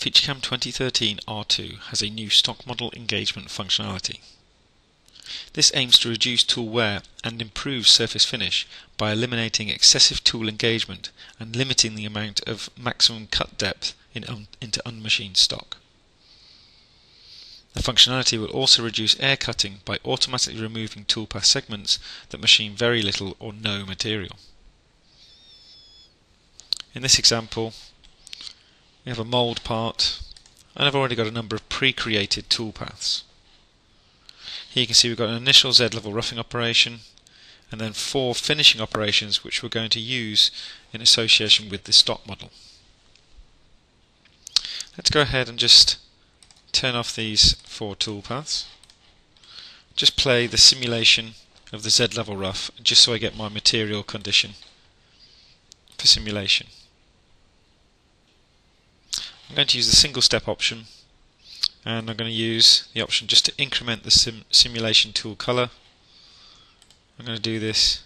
FeatureCAM 2013 R2 has a new stock model engagement functionality. This aims to reduce tool wear and improve surface finish by eliminating excessive tool engagement and limiting the amount of maximum cut depth into unmachined stock. The functionality will also reduce air cutting by automatically removing toolpath segments that machine very little or no material. In this example, we have a mould part, and I've already got a number of pre-created toolpaths. Here you can see we've got an initial Z-level roughing operation, and then 4 finishing operations which we're going to use in association with the stock model. Let's go ahead and just turn off these 4 toolpaths. Just play the simulation of the Z-level rough, just so I get my material condition for simulation. I'm going to use the single step option, and I'm going to use the option just to increment the simulation tool color. I'm going to do this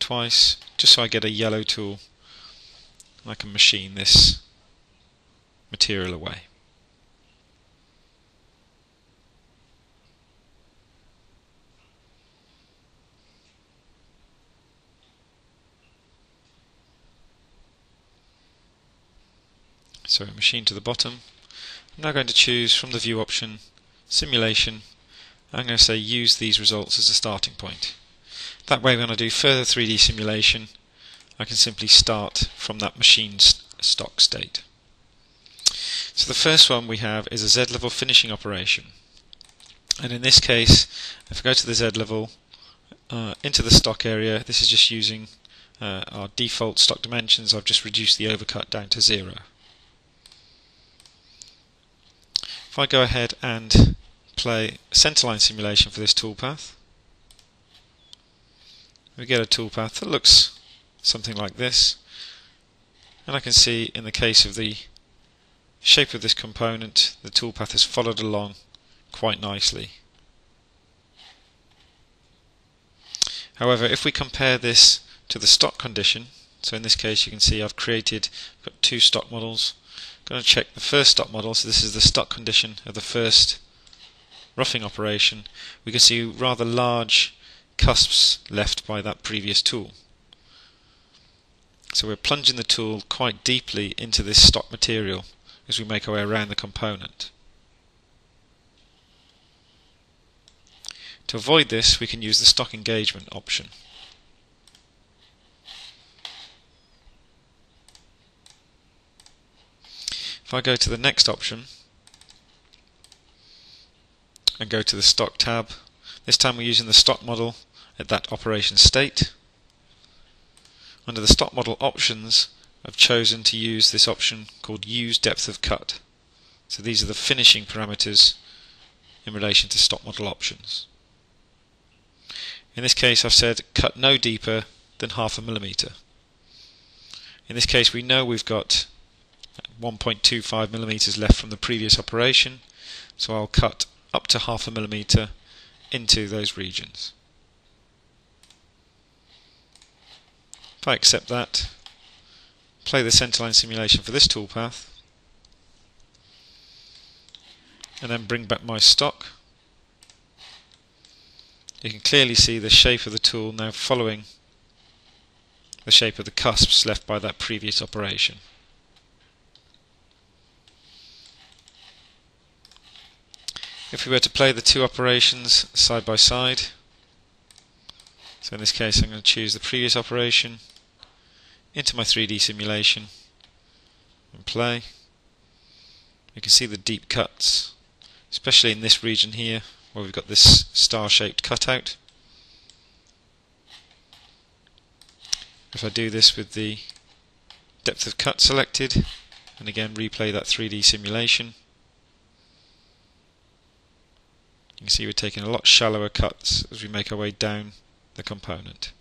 twice just so I get a yellow tool and I can machine this material away. So machine to the bottom. I'm now going to choose from the view option simulation. I'm going to say use these results as a starting point. That way when I do further 3D simulation I can simply start from that machined stock state. So the first one we have is a Z-level finishing operation, and in this case if I go to the Z-level into the stock area, this is just using our default stock dimensions. I've just reduced the overcut down to 0. If I go ahead and play a centerline simulation for this toolpath, we get a toolpath that looks something like this, and I can see in the case of the shape of this component the toolpath has followed along quite nicely. However, if we compare this to the stock condition, so in this case you can see I've got 2 stock models. I'm going to check the first stock model, so this is the stock condition of the first roughing operation. We can see rather large cusps left by that previous tool. So we're plunging the tool quite deeply into this stock material as we make our way around the component. To avoid this, we can use the stock engagement option. If I go to the next option and go to the stock tab, this time we're using the stock model at that operation state. Under the stock model options, I've chosen to use this option called use depth of cut. So these are the finishing parameters in relation to stock model options. In this case I've said cut no deeper than 0.5 mm. In this case we know we've got 1.25 mm left from the previous operation, so I'll cut up to 0.5 mm into those regions. If I accept that, play the centerline simulation for this toolpath, and then bring back my stock, you can clearly see the shape of the tool now following the shape of the cusps left by that previous operation. If we were to play the 2 operations side by side, so in this case I'm going to choose the previous operation into my 3D simulation and play, you can see the deep cuts, especially in this region here where we've got this star-shaped cutout. If I do this with the depth of cut selected and again replay that 3D simulation, you can see we're taking a lot shallower cuts as we make our way down the component.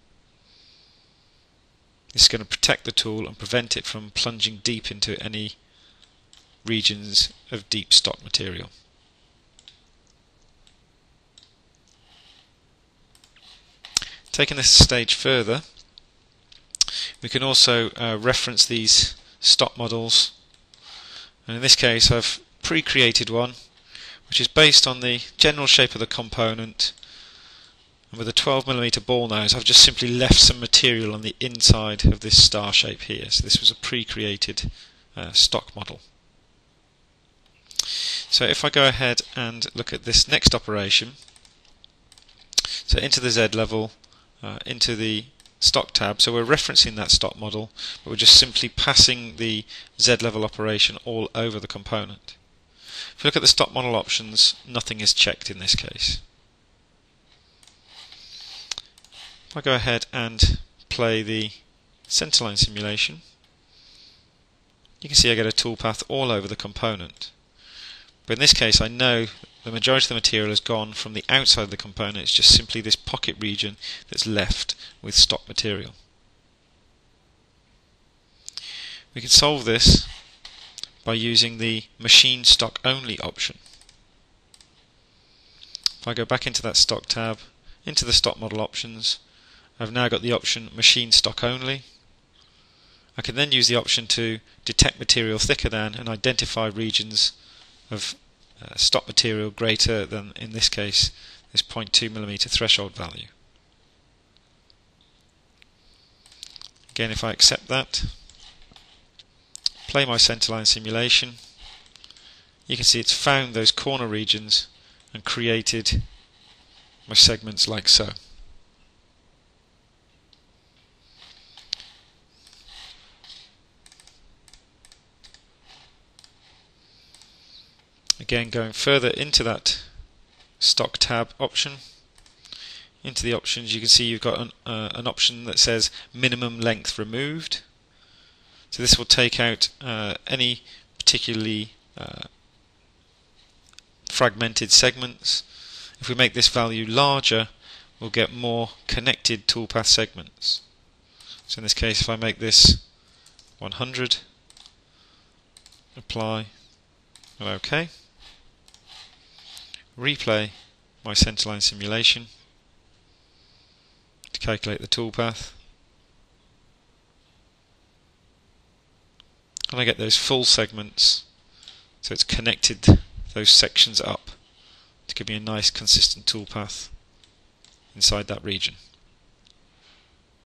This is going to protect the tool and prevent it from plunging deep into any regions of deep stock material. Taking this a stage further, we can also reference these stock models And in this case I've pre-created one which is based on the general shape of the component, and with a 12mm ball nose I've just simply left some material on the inside of this star shape here. So this was a pre-created stock model. So if I go ahead and look at this next operation, so into the Z level, into the stock tab, so we're referencing that stock model, but we're just simply passing the Z level operation all over the component. If you look at the stock model options, nothing is checked in this case. If I go ahead and play the centerline simulation, you can see I get a toolpath all over the component. But in this case I know the majority of the material has gone from the outside of the component. It's just simply this pocket region that's left with stock material. We can solve this by using the machine stock only option. If I go back into that stock tab, into the stock model options, I've now got the option machine stock only. I can then use the option to detect material thicker than and identify regions of stock material greater than, in this case, this 0.2mm threshold value. Again, if I accept that, play my centerline simulation, you can see it's found those corner regions and created my segments like so. Again, going further into that stock tab option, into the options, you can see you've got an option that says minimum length removed. So this will take out any particularly fragmented segments. If we make this value larger, we'll get more connected toolpath segments. So in this case, if I make this 100, apply, and OK. Replay my centerline simulation to calculate the toolpath, and I get those full segments, so it's connected those sections up to give me a nice consistent toolpath inside that region.